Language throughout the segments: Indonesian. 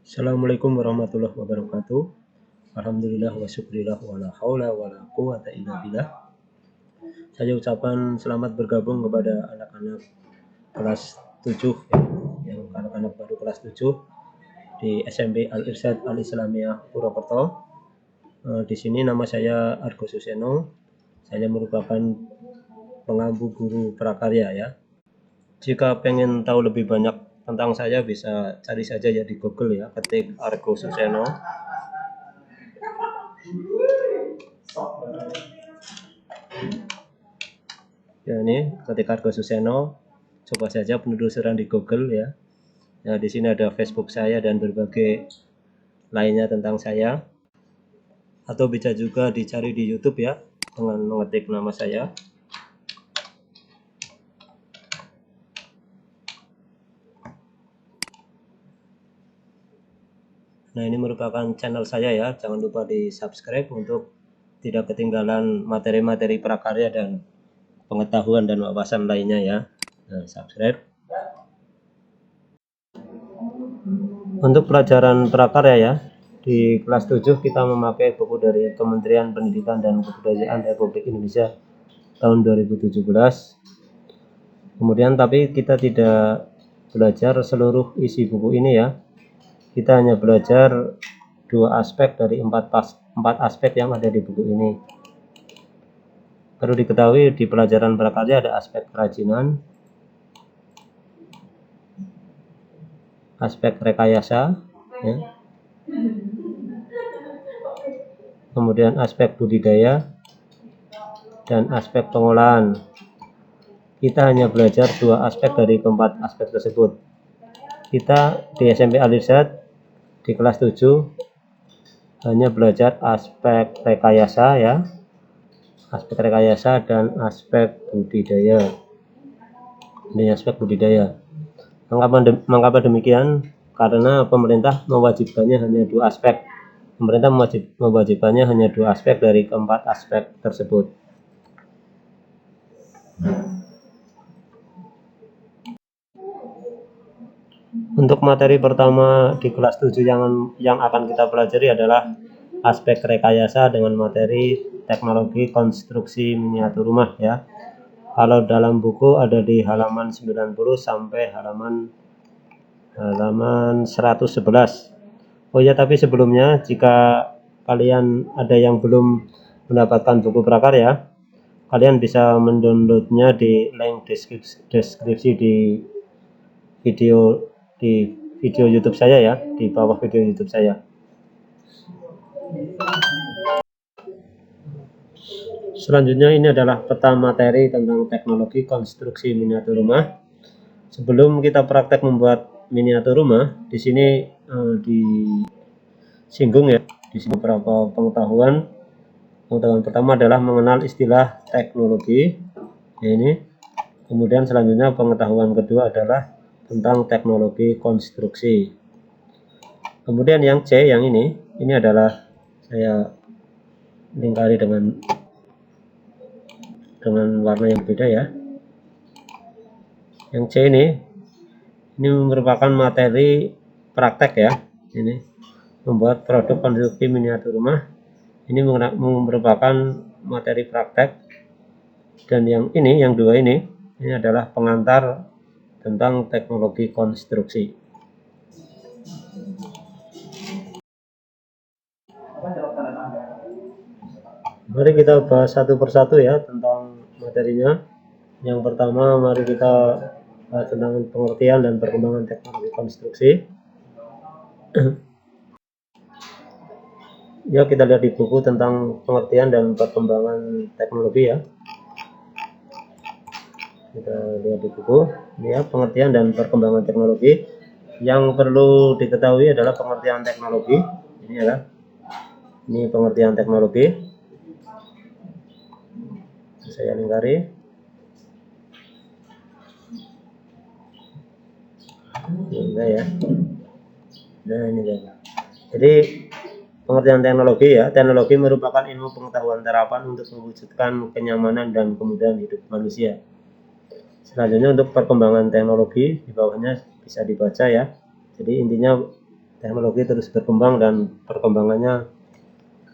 Assalamualaikum warahmatullahi wabarakatuh. Alhamdulillah wa syukrillah wa la haula wa la quwata illa billah. Saya ucapkan selamat bergabung kepada anak-anak kelas 7 yang anak-anak baru kelas 7 di SMP Al-Irsyad Al-Islamiyah Purwokerto. Di sini nama saya Argo Suseno. Saya merupakan pengampu guru prakarya ya. Jika pengen tahu lebih banyak tentang saya bisa cari saja ya di Google ya, ketik Argo Suseno. Ya ini ketik Argo Suseno, coba saja penelusuran di Google ya. Nah di sini ada Facebook saya dan berbagai lainnya tentang saya. Atau bisa juga dicari di YouTube ya dengan mengetik nama saya. Nah ini merupakan channel saya ya, jangan lupa di subscribe untuk tidak ketinggalan materi-materi prakarya dan pengetahuan dan wawasan lainnya ya. Nah, subscribe. Untuk pelajaran prakarya ya, di kelas 7 kita memakai buku dari Kementerian Pendidikan dan Kebudayaan Republik Indonesia tahun 2017. Kemudian tapi kita tidak belajar seluruh isi buku ini ya. Kita hanya belajar 2 aspek dari 4 aspek yang ada di buku ini. Perlu diketahui di pelajaran prakarya ada aspek kerajinan, aspek rekayasa, ya. Kemudian aspek budidaya dan aspek pengolahan. Kita hanya belajar 2 aspek dari keempat aspek tersebut. Kita di SMP Al-Irsyad di kelas 7 hanya belajar aspek rekayasa ya, aspek rekayasa dan aspek budidaya. Ini aspek budidaya. Mengapa demikian? Karena pemerintah mewajibkannya hanya 2 aspek. Pemerintah mewajibkannya hanya 2 aspek dari keempat aspek tersebut. Untuk materi pertama di kelas 7 yang akan kita pelajari adalah aspek rekayasa dengan materi teknologi konstruksi miniatur rumah ya. Kalau dalam buku ada di halaman 90 sampai halaman 111. Oh ya, tapi sebelumnya jika kalian ada yang belum mendapatkan buku prakarya, kalian bisa mendownloadnya di link deskripsi di video YouTube saya ya, di bawah video YouTube saya. Selanjutnya ini adalah peta materi tentang teknologi konstruksi miniatur rumah. Sebelum kita praktek membuat miniatur rumah, di sini disinggung ya, di sini beberapa pengetahuan. Pengetahuan pertama adalah mengenal istilah teknologi. Ya, ini. Kemudian selanjutnya pengetahuan kedua adalah tentang teknologi konstruksi. Kemudian yang C yang ini adalah saya lingkari dengan warna yang beda ya. Yang C ini merupakan materi praktek ya. Ini membuat produk konstruksi miniatur rumah. Ini merupakan materi praktek. Dan yang dua ini adalah pengantar tentang teknologi konstruksi. Mari kita bahas satu persatu ya tentang materinya. Yang pertama mari kita bahas tentang pengertian dan perkembangan teknologi konstruksi. Ya, kita lihat di buku tentang pengertian dan perkembangan teknologi ya. Kita lihat di buku ini ya, pengertian dan perkembangan teknologi. Yang perlu diketahui adalah pengertian teknologi. Ini pengertian teknologi. Saya lingkari. Ya. Nah, ini ya. Jadi pengertian teknologi ya, teknologi merupakan ilmu pengetahuan terapan untuk mewujudkan kenyamanan dan kemudahan hidup manusia. Selanjutnya untuk perkembangan teknologi di bawahnya bisa dibaca ya. Jadi intinya teknologi terus berkembang dan perkembangannya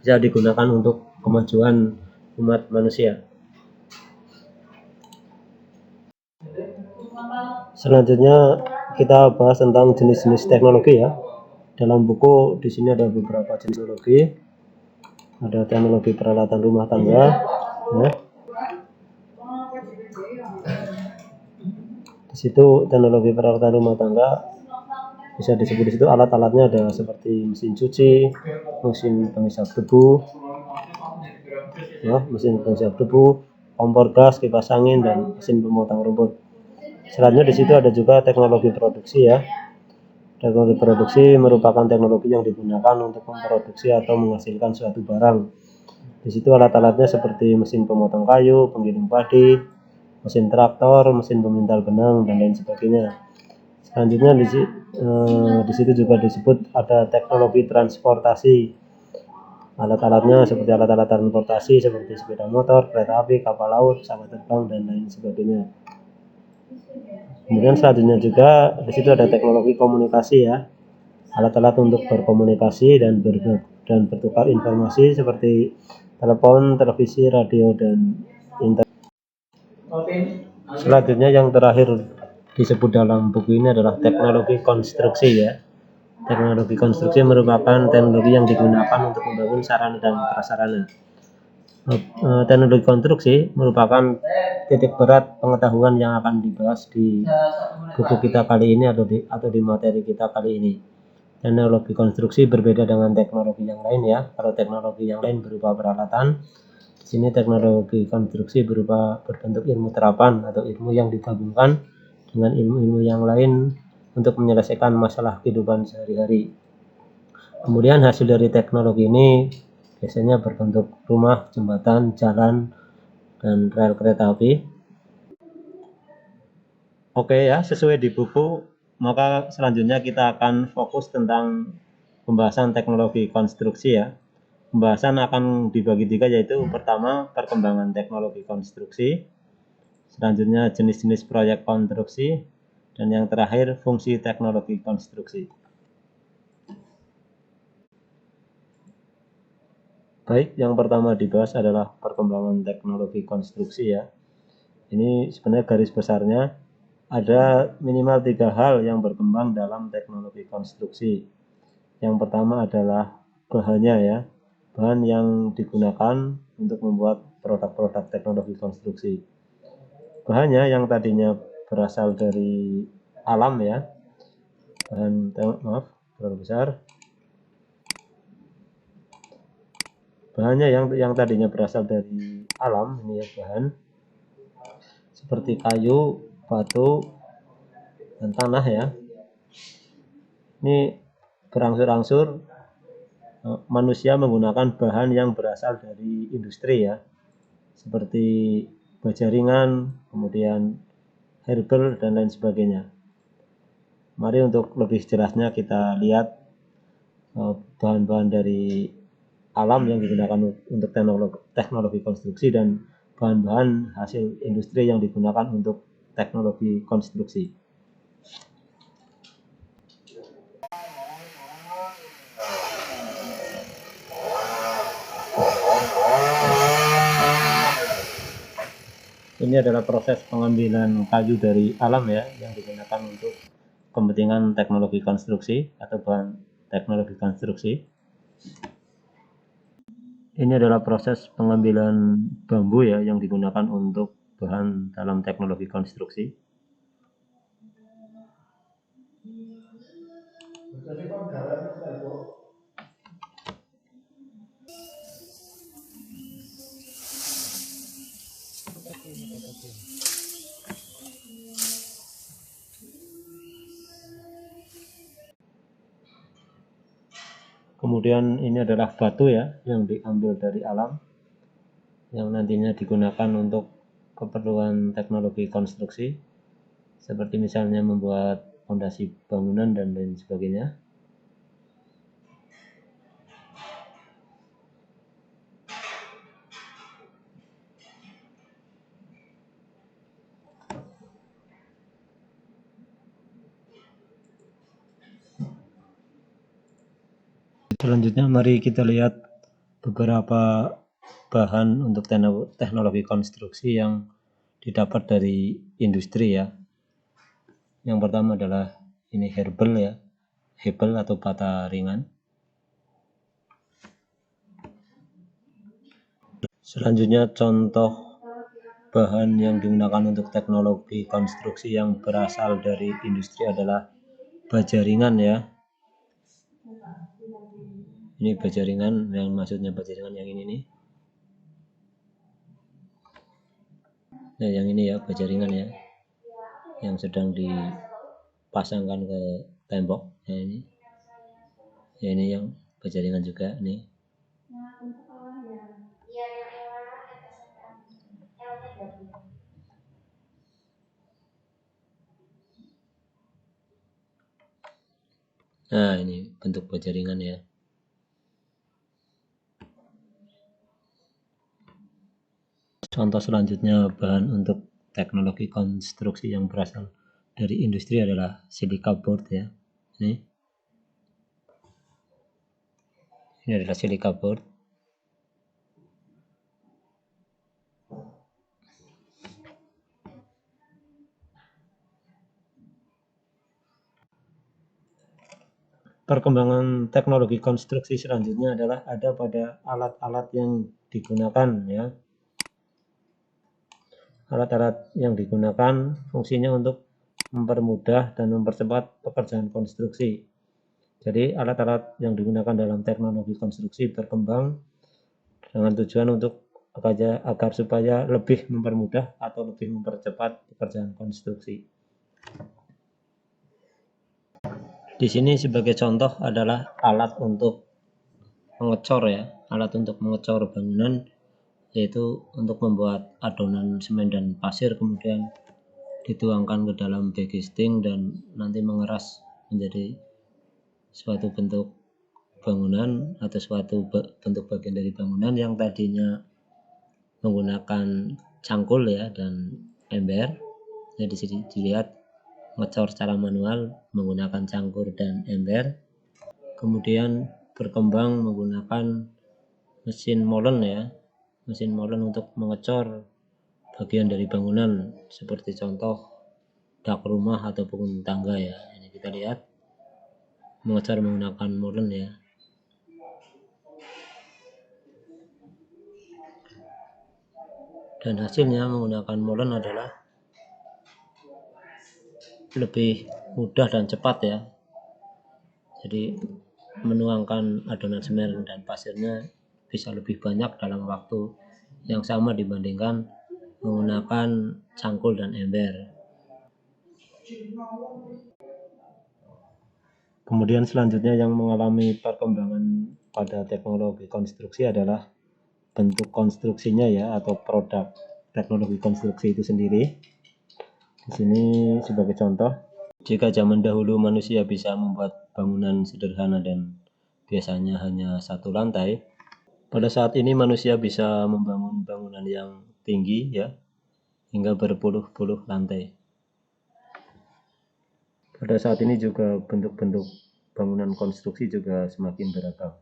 bisa digunakan untuk kemajuan umat manusia. Selanjutnya kita bahas tentang jenis-jenis teknologi ya. Dalam buku di sini ada beberapa jenis teknologi. Ada teknologi peralatan rumah tangga, ya. Di situ teknologi peralatan rumah tangga bisa disebut di situ alat-alatnya ada seperti mesin cuci, mesin penghisap debu, ya, mesin penghisap debu, kompor gas, kipas angin, dan mesin pemotong rumput. Selanjutnya di situ ada juga teknologi produksi ya. Teknologi produksi merupakan teknologi yang digunakan untuk memproduksi atau menghasilkan suatu barang. Di situ alat-alatnya seperti mesin pemotong kayu, penggiling padi, mesin traktor, mesin pemintal benang, dan lain sebagainya. Selanjutnya di situ juga disebut ada teknologi transportasi. Alat-alatnya seperti alat-alat transportasi seperti sepeda motor, kereta api, kapal laut, pesawat terbang, dan lain sebagainya. Kemudian selanjutnya juga di situ ada teknologi komunikasi ya. Alat-alat untuk berkomunikasi dan bertukar informasi seperti telepon, televisi, radio, dan internet. Selanjutnya yang terakhir disebut dalam buku ini adalah teknologi konstruksi ya. Teknologi konstruksi merupakan teknologi yang digunakan untuk membangun sarana dan prasarana. Teknologi konstruksi merupakan titik berat pengetahuan yang akan dibahas di buku kita kali ini atau di materi kita kali ini. Teknologi konstruksi berbeda dengan teknologi yang lain ya. Kalau teknologi yang lain berupa peralatan, di sini teknologi konstruksi berupa berbentuk ilmu terapan atau ilmu yang digabungkan dengan ilmu-ilmu yang lain untuk menyelesaikan masalah kehidupan sehari-hari. Kemudian hasil dari teknologi ini biasanya berbentuk rumah, jembatan, jalan, dan rel kereta api. Oke ya, sesuai di buku, maka selanjutnya kita akan fokus tentang pembahasan teknologi konstruksi ya. Pembahasan akan dibagi tiga, yaitu pertama perkembangan teknologi konstruksi, selanjutnya jenis-jenis proyek konstruksi, dan yang terakhir fungsi teknologi konstruksi. Baik, yang pertama dibahas adalah perkembangan teknologi konstruksi ya. Ini sebenarnya garis besarnya ada minimal 3 hal yang berkembang dalam teknologi konstruksi. Yang pertama adalah bahannya ya, bahan yang digunakan untuk membuat produk-produk teknologi konstruksi. Bahannya yang tadinya berasal dari alam ya, terlalu besar. Bahannya yang tadinya berasal dari alam, ini ya bahan seperti kayu, batu, dan tanah ya. Ini berangsur-angsur manusia menggunakan bahan yang berasal dari industri ya, seperti baja ringan, kemudian herbal, dan lain sebagainya. Mari untuk lebih jelasnya kita lihat bahan-bahan dari alam yang digunakan untuk teknologi konstruksi dan bahan-bahan hasil industri yang digunakan untuk teknologi konstruksi. Ini adalah proses pengambilan kayu dari alam ya, yang digunakan untuk kepentingan teknologi konstruksi atau bahan teknologi konstruksi. Ini adalah proses pengambilan bambu ya, yang digunakan untuk bahan dalam teknologi konstruksi. Kemudian ini adalah batu ya, yang diambil dari alam, yang nantinya digunakan untuk keperluan teknologi konstruksi, seperti misalnya membuat fondasi bangunan dan lain sebagainya. Selanjutnya mari kita lihat beberapa bahan untuk teknologi konstruksi yang didapat dari industri ya. Yang pertama adalah ini hebel ya, hebel atau bata ringan. Selanjutnya contoh bahan yang digunakan untuk teknologi konstruksi yang berasal dari industri adalah baja ringan ya. Ini baja ringan, yang maksudnya baja ringan yang ini nih. Nah, yang ini ya baja ringan ya, yang sedang dipasangkan ke tembok. Ya ini, ya ini yang baja ringan juga nih. Nah, ini bentuk baja ringan ya. Contoh selanjutnya bahan untuk teknologi konstruksi yang berasal dari industri adalah silika board ya. Ini adalah silika board. Perkembangan teknologi konstruksi selanjutnya adalah ada pada alat-alat yang digunakan ya. Alat-alat yang digunakan fungsinya untuk mempermudah dan mempercepat pekerjaan konstruksi. Jadi alat-alat yang digunakan dalam teknologi konstruksi berkembang dengan tujuan untuk agar supaya lebih mempermudah atau lebih mempercepat pekerjaan konstruksi. Di sini sebagai contoh adalah alat untuk mengecor ya, alat untuk mengecor bangunan, yaitu untuk membuat adonan semen dan pasir kemudian dituangkan ke dalam backcasting dan nanti mengeras menjadi suatu bentuk bangunan atau suatu bentuk bagian dari bangunan yang tadinya menggunakan cangkul ya dan ember. Jadi di sini dilihat ngecor secara manual menggunakan cangkul dan ember, kemudian berkembang menggunakan mesin molen ya, mesin molen untuk mengecor bagian dari bangunan seperti contoh dak rumah ataupun tangga ya. Ini kita lihat mengecor menggunakan molen ya. Dan hasilnya menggunakan molen adalah lebih mudah dan cepat ya. Jadi menuangkan adonan semen dan pasirnya bisa lebih banyak dalam waktu yang sama dibandingkan menggunakan cangkul dan ember. Kemudian selanjutnya yang mengalami perkembangan pada teknologi konstruksi adalah bentuk konstruksinya ya, atau produk teknologi konstruksi itu sendiri. Di sini sebagai contoh, jika zaman dahulu manusia bisa membuat bangunan sederhana dan biasanya hanya satu lantai, pada saat ini manusia bisa membangun bangunan yang tinggi ya, hingga berpuluh-puluh lantai. Pada saat ini juga bentuk-bentuk bangunan konstruksi juga semakin beragam.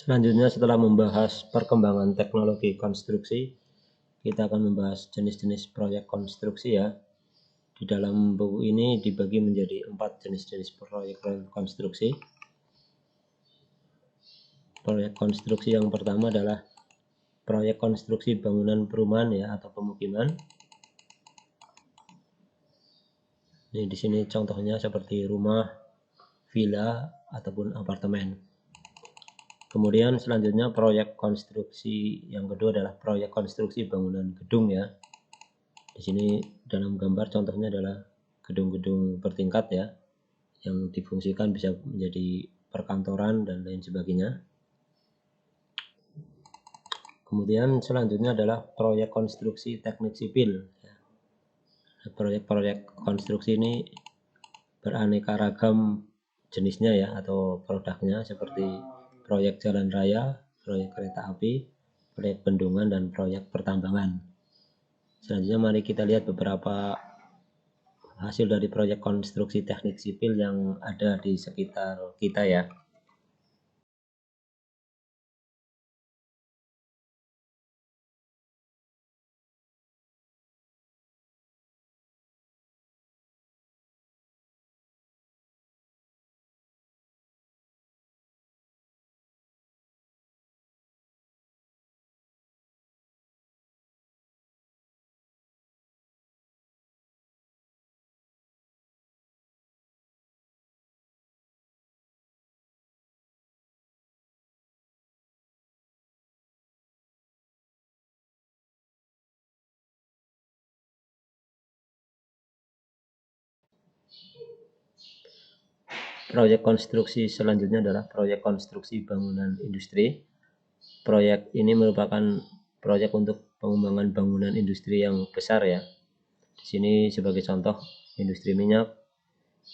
Selanjutnya setelah membahas perkembangan teknologi konstruksi, kita akan membahas jenis-jenis proyek konstruksi ya. Di dalam buku ini dibagi menjadi 4 jenis-jenis proyek konstruksi. Proyek konstruksi yang pertama adalah proyek konstruksi bangunan perumahan ya, atau pemukiman. Ini di sini contohnya seperti rumah, villa ataupun apartemen. Kemudian selanjutnya proyek konstruksi yang kedua adalah proyek konstruksi bangunan gedung ya. Di sini dalam gambar contohnya adalah gedung-gedung bertingkat ya, yang difungsikan bisa menjadi perkantoran dan lain sebagainya. Kemudian selanjutnya adalah proyek konstruksi teknik sipil. Proyek-proyek konstruksi ini beraneka ragam jenisnya ya, atau produknya, seperti proyek jalan raya, proyek kereta api, proyek bendungan, dan proyek pertambangan. Selanjutnya mari kita lihat beberapa hasil dari proyek konstruksi teknik sipil yang ada di sekitar kita ya. Proyek konstruksi selanjutnya adalah proyek konstruksi bangunan industri. Proyek ini merupakan proyek untuk pengembangan bangunan industri yang besar ya. Di sini sebagai contoh industri minyak,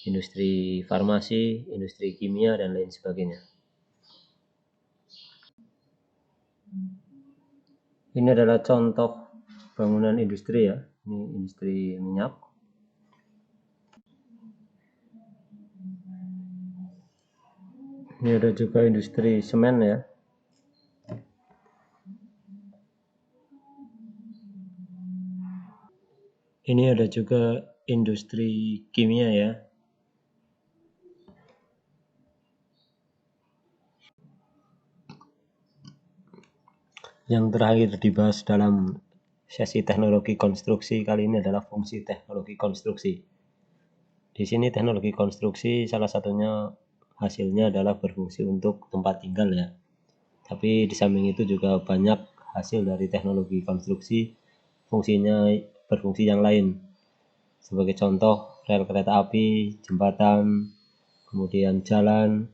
industri farmasi, industri kimia, dan lain sebagainya. Ini adalah contoh bangunan industri ya. Ini industri minyak. Ini ada juga industri semen ya. Ini ada juga industri kimia ya. Yang terakhir dibahas dalam sesi teknologi konstruksi kali ini adalah fungsi teknologi konstruksi. Di sini teknologi konstruksi salah satunya hasilnya adalah berfungsi untuk tempat tinggal ya. Tapi di samping itu juga banyak hasil dari teknologi konstruksi fungsinya berfungsi yang lain. Sebagai contoh rel kereta api, jembatan, kemudian jalan,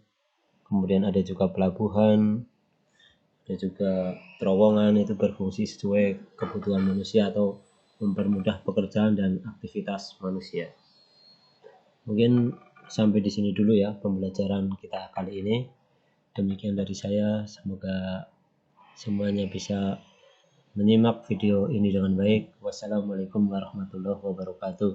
kemudian ada juga pelabuhan, ada juga terowongan, itu berfungsi sesuai kebutuhan manusia atau mempermudah pekerjaan dan aktivitas manusia. Mungkin sampai di sini dulu ya pembelajaran kita kali ini. Demikian dari saya, semoga semuanya bisa menyimak video ini dengan baik. Wassalamualaikum warahmatullahi wabarakatuh.